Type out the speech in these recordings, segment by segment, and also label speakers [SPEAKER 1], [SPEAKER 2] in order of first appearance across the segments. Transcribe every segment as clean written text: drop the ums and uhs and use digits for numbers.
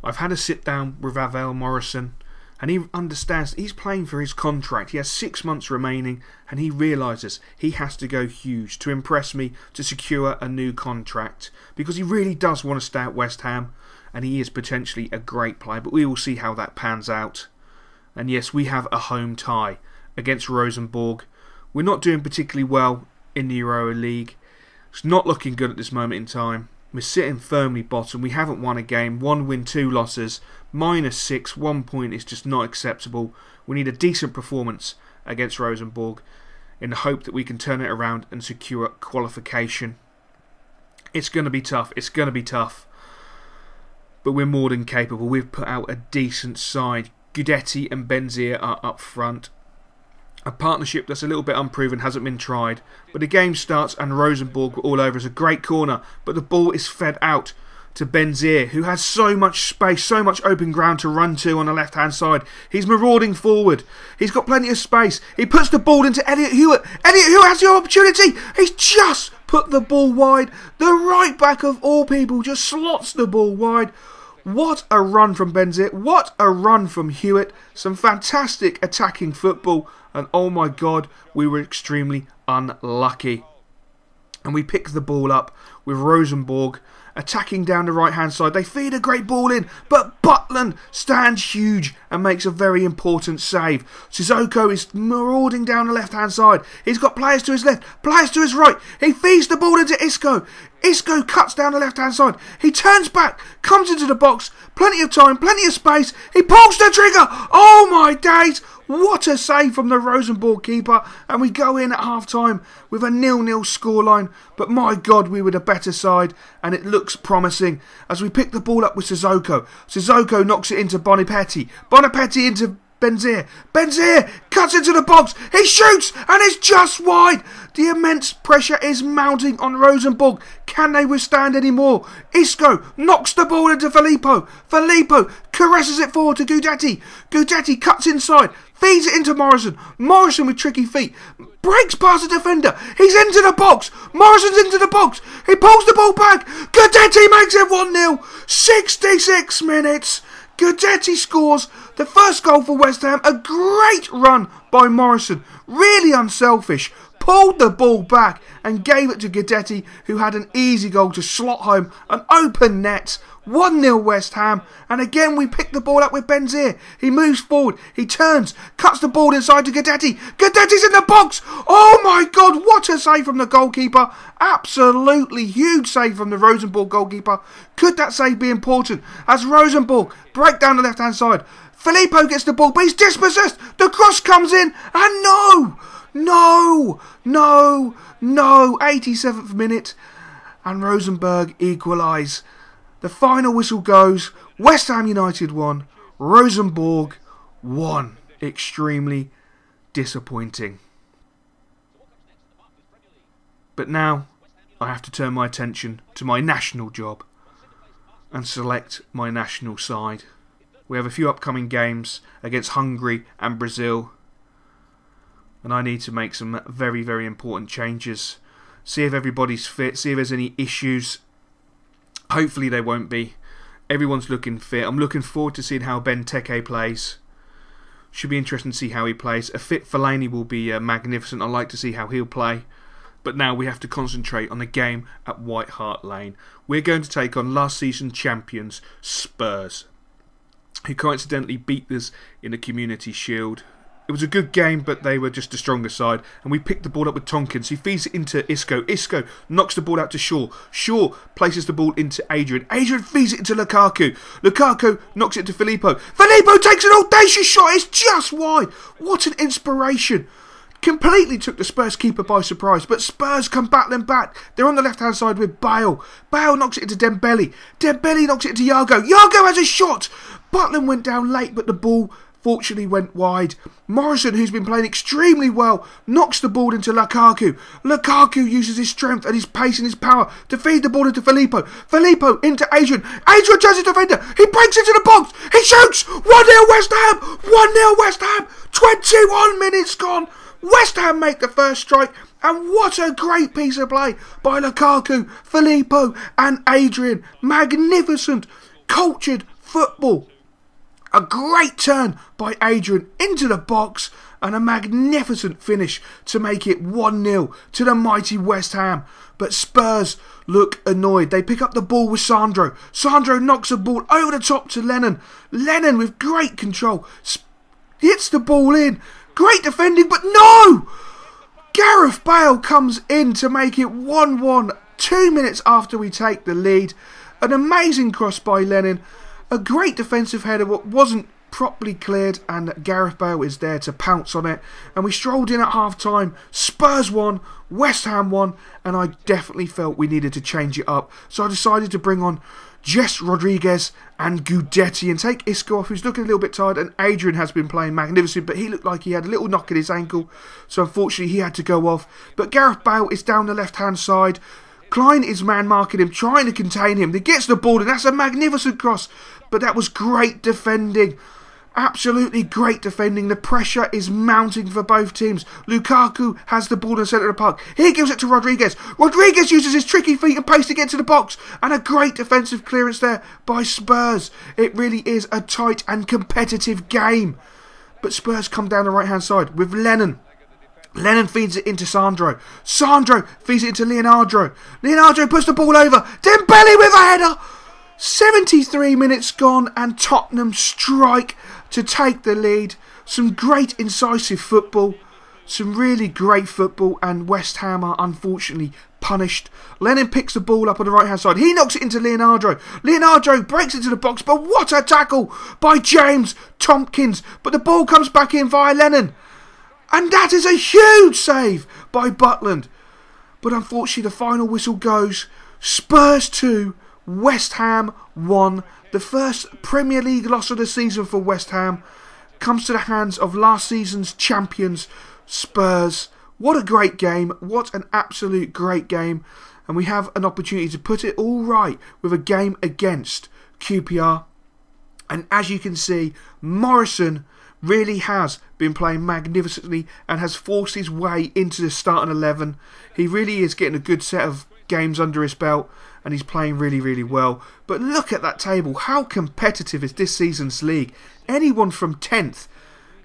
[SPEAKER 1] I've had a sit down with Ravel Morrison, and he understands he's playing for his contract. He has 6 months remaining, and he realises he has to go huge to impress me to secure a new contract, because he really does want to stay at West Ham, and he is potentially a great player, but we will see how that pans out. And yes, we have a home tie against Rosenborg. We're not doing particularly well in the Euro League. It's not looking good at this moment in time. We're sitting firmly bottom. We haven't won a game. 1 win, 2 losses. -6. 1 point is just not acceptable. We need a decent performance against Rosenborg in the hope that we can turn it around and secure qualification. It's going to be tough. It's going to be tough. But we're more than capable. We've put out a decent side. Gudetti and Benzier are up front. A partnership that's a little bit unproven, hasn't been tried. But the game starts and Rosenborg were all over us. A great corner, but the ball is fed out to Benzier, who has so much space, so much open ground to run to on the left-hand side. He's marauding forward. He's got plenty of space. He puts the ball into Elliot Hewitt. Elliot Hewitt has the opportunity. He's just put the ball wide. The right back of all people just slots the ball wide. What a run from Benzier. What a run from Hewitt. Some fantastic attacking football. And oh my God, we were extremely unlucky. And we picked the ball up with Rosenborg attacking down the right hand side. They feed a great ball in, but Butland stands huge and makes a very important save. Sissoko is marauding down the left hand side. He's got players to his left, players to his right. He feeds the ball into Isco. Isco cuts down the left hand side. He turns back, comes into the box. Plenty of time, plenty of space. He pulls the trigger. Oh my days. What a save from the Rosenborg keeper. And we go in at half-time with a 0-0 scoreline. But my God, we were the better side. And it looks promising as we pick the ball up with Sissoko. Sissoko knocks it into Bonipetti. Bonipetti into Benzier. Benzier cuts into the box. He shoots and it's just wide. The immense pressure is mounting on Rosenborg. Can they withstand any more? Isco knocks the ball into Filippo. Filippo caresses it forward to Gudetti. Gudetti cuts inside. Feeds it into Morrison. Morrison with tricky feet. Breaks past the defender. He's into the box. Morrison's into the box. He pulls the ball back. Gudetti makes it 1-0. 66 minutes. Gudetti scores the first goal for West Ham. A great run by Morrison. Really unselfish. Pulled the ball back and gave it to Gudetti, who had an easy goal to slot home an open net. 1-0 West Ham. And again we pick the ball up with Benzier. He moves forward. He turns. Cuts the ball inside to Gudetti. Gudetti's in the box. Oh my God. What a save from the goalkeeper. Absolutely huge save from the Rosenborg goalkeeper. Could that save be important? As Rosenborg break down the left hand side. Filippo gets the ball, but he's dispossessed. The cross comes in. And no. 87th minute. And Rosenborg equalise. The final whistle goes. West Ham United 1. Rosenborg 1. Extremely disappointing. But now I have to turn my attention to my national job and select my national side. We have a few upcoming games against Hungary and Brazil. And I need to make some very, very important changes. See if everybody's fit. See if there's any issues. Hopefully there won't be. Everyone's looking fit. I'm looking forward to seeing how Benteke plays. Should be interesting to see how he plays. A fit Fellaini will be magnificent. I'd like to see how he'll play. But now we have to concentrate on the game at White Hart Lane. We're going to take on last season champions Spurs, who coincidentally beat us in the Community Shield. It was a good game, but they were just the stronger side. And we picked the ball up with Tonkins. He feeds it into Isco. Isco knocks the ball out to Shaw. Shaw places the ball into Adrian. Adrian feeds it into Lukaku. Lukaku knocks it to Filippo. Filippo takes an audacious shot. It's just wide. What an inspiration. Completely took the Spurs keeper by surprise. But Spurs come battling back. They're on the left-hand side with Bale. Bale knocks it into Dembele. Dembele knocks it into Yago. Yago has a shot. Butland went down late, but the ball fortunately went wide. Morrison, who's been playing extremely well, knocks the ball into Lukaku. Lukaku uses his strength and his pace and his power to feed the ball into Filippo. Filippo into Adrian. Adrian turns his defender. He breaks into the box. He shoots. 1-0 West Ham. 1-0 West Ham. 21 minutes gone. West Ham make the first strike. And what a great piece of play by Lukaku, Filippo and Adrian. Magnificent, cultured football. A great turn by Adrian into the box and a magnificent finish to make it 1-0 to the mighty West Ham. But Spurs look annoyed. They pick up the ball with Sandro. Sandro knocks the ball over the top to Lennon. Lennon with great control hits the ball in. Great defending, but no! Gareth Bale comes in to make it 1-1 2 minutes after we take the lead. An amazing cross by Lennon. A great defensive header what wasn't properly cleared, and Gareth Bale is there to pounce on it. And we strolled in at half time. Spurs won, West Ham won, and I definitely felt we needed to change it up. So I decided to bring on Jess Rodriguez and Gudetti and take Isco off, who's looking a little bit tired, and Adrian has been playing magnificent, but he looked like he had a little knock in his ankle, so unfortunately he had to go off. But Gareth Bale is down the left hand side. Klein is man marking him, trying to contain him. He gets the ball, and that's a magnificent cross, but that was great defending. Absolutely great defending. The pressure is mounting for both teams. Lukaku has the ball in the centre of the park. He gives it to Rodriguez. Rodriguez uses his tricky feet and pace to get to the box. And a great defensive clearance there by Spurs. It really is a tight and competitive game. But Spurs come down the right-hand side with Lennon. Lennon feeds it into Sandro. Sandro feeds it into Leonardo. Leonardo puts the ball over. Dembele with a header. 73 minutes gone and Tottenham strike to take the lead. Some great incisive football. Some really great football, and West Ham are unfortunately punished. Lennon picks the ball up on the right hand side. He knocks it into Leonardo. Leonardo breaks into the box, but what a tackle by James Tompkins. But the ball comes back in via Lennon. And that is a huge save by Butland. But unfortunately the final whistle goes. Spurs 2, West Ham 1. The first Premier League loss of the season for West Ham comes to the hands of last season's champions, Spurs. What a great game. What an absolute great game. And we have an opportunity to put it all right with a game against QPR. And as you can see, Morrison really has been playing magnificently and has forced his way into the starting 11. He really is getting a good set of games under his belt, and he's playing really, really well. But look at that table. How competitive is this season's league? Anyone from 10th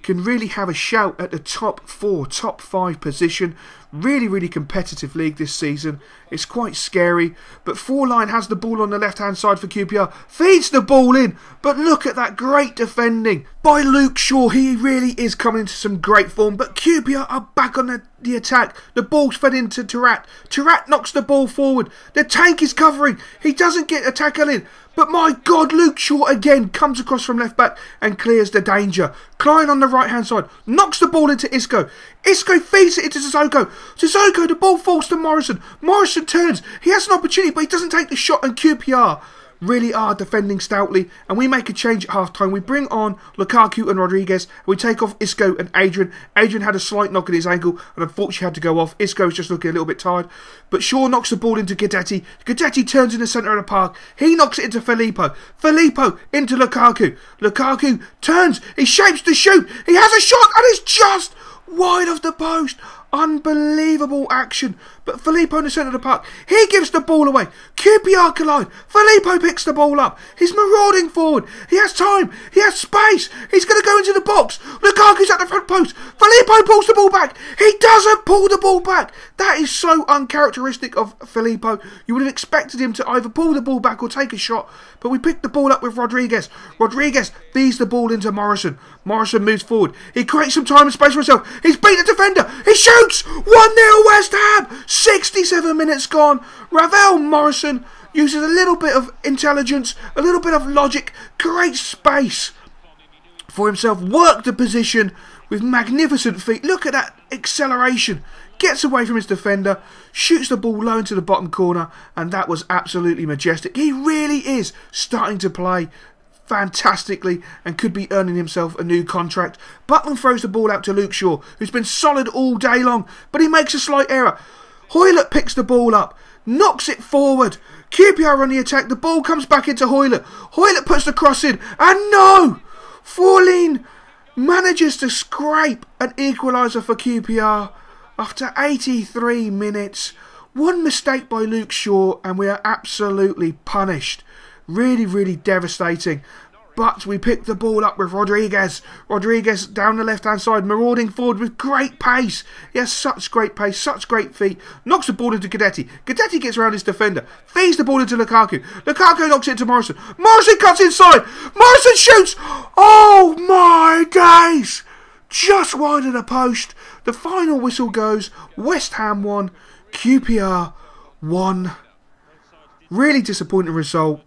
[SPEAKER 1] can really have a shout at the top 4, top 5 position. Really, really competitive league this season. It's quite scary. But Fourline has the ball on the left-hand side for QPR. Feeds the ball in. But look at that great defending by Luke Shaw. He really is coming into some great form. But QPR are back on the attack. The ball's fed into Tarat. Tarat knocks the ball forward. The tank is covering. He doesn't get a tackle in. But my God, Luke Shaw again comes across from left back and clears the danger. Klein on the right hand side knocks the ball into Isco. Isco feeds it into Sissoko. Sissoko, the ball falls to Morrison. Morrison turns. He has an opportunity, but he doesn't take the shot, and QPR really are defending stoutly, and we make a change at half time. We bring on Lukaku and Rodriguez, and we take off Isco and Adrian. Adrian had a slight knock in his ankle and unfortunately had to go off. Isco was just looking a little bit tired, but Shaw knocks the ball into Gudetti. Gudetti turns in the centre of the park. He knocks it into Filippo. Filippo into Lukaku. Lukaku turns. He shapes to shoot. He has a shot and it's just wide of the post. Unbelievable action. But Filippo in the centre of the park. He gives the ball away. QPR collide. Filippo picks the ball up. He's marauding forward. He has time. He has space. He's going to go into the box. Lukaku's at the front post. Filippo pulls the ball back. He doesn't pull the ball back. That is so uncharacteristic of Filippo. You would have expected him to either pull the ball back or take a shot. But we picked the ball up with Rodriguez. Rodriguez feeds the ball into Morrison. Morrison moves forward. He creates some time and space for himself. He's beat the defender. He shoots. 1-0 West Ham. 67 minutes gone. Ravel Morrison uses a little bit of intelligence, a little bit of logic, creates space for himself, worked the position with magnificent feet. Look at that acceleration. Gets away from his defender, shoots the ball low into the bottom corner, and that was absolutely majestic. He really is starting to play fantastically and could be earning himself a new contract. Butland throws the ball out to Luke Shaw, who's been solid all day long, but he makes a slight error. Hoylett picks the ball up, knocks it forward. QPR on the attack, the ball comes back into Hoylett. Hoylett puts the cross in, and no! Fourline manages to scrape an equaliser for QPR after 83 minutes. One mistake by Luke Shaw and we are absolutely punished. Really, really devastating. But we picked the ball up with Rodriguez. Rodriguez down the left-hand side, marauding forward with great pace. He has such great pace, such great feet. Knocks the ball into Guidetti. Guidetti gets around his defender. Feeds the ball into Lukaku. Lukaku knocks it into Morrison. Morrison cuts inside. Morrison shoots. Oh my days. Just wide of the post. The final whistle goes. West Ham 1. QPR 1. Really disappointing result.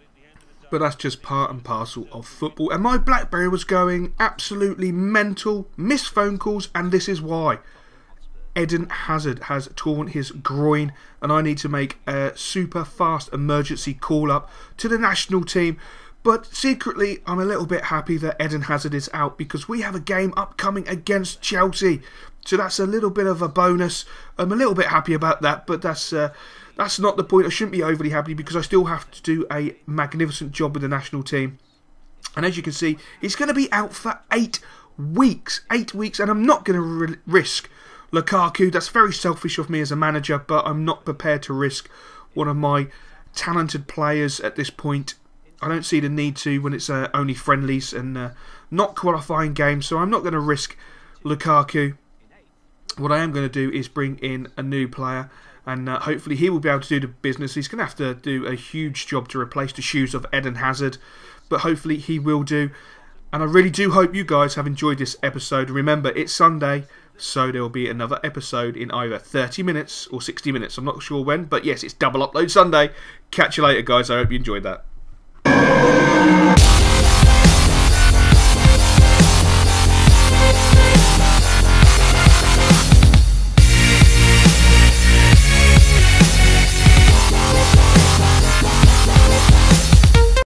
[SPEAKER 1] But that's just part and parcel of football. And my BlackBerry was going absolutely mental. Missed phone calls, and this is why. Eden Hazard has torn his groin, and I need to make a super fast emergency call up to the national team. But secretly, I'm a little bit happy that Eden Hazard is out, because we have a game upcoming against Chelsea. So that's a little bit of a bonus. I'm a little bit happy about that, but that's not the point. I shouldn't be overly happy, because I still have to do a magnificent job with the national team. And as you can see, he's going to be out for 8 weeks. 8 weeks, and I'm not going to risk Lukaku. That's very selfish of me as a manager, but I'm not prepared to risk one of my talented players at this point. I don't see the need to when it's only friendlies and not qualifying games, so I'm not going to risk Lukaku. What I am going to do is bring in a new player, and hopefully he will be able to do the business. He's going to have to do a huge job to replace the shoes of Eden Hazard, but hopefully he will do. And I really do hope you guys have enjoyed this episode. Remember, it's Sunday, so there will be another episode in either 30 minutes or 60 minutes. I'm not sure when, but yes, it's double upload Sunday. Catch you later, guys. I hope you enjoyed that.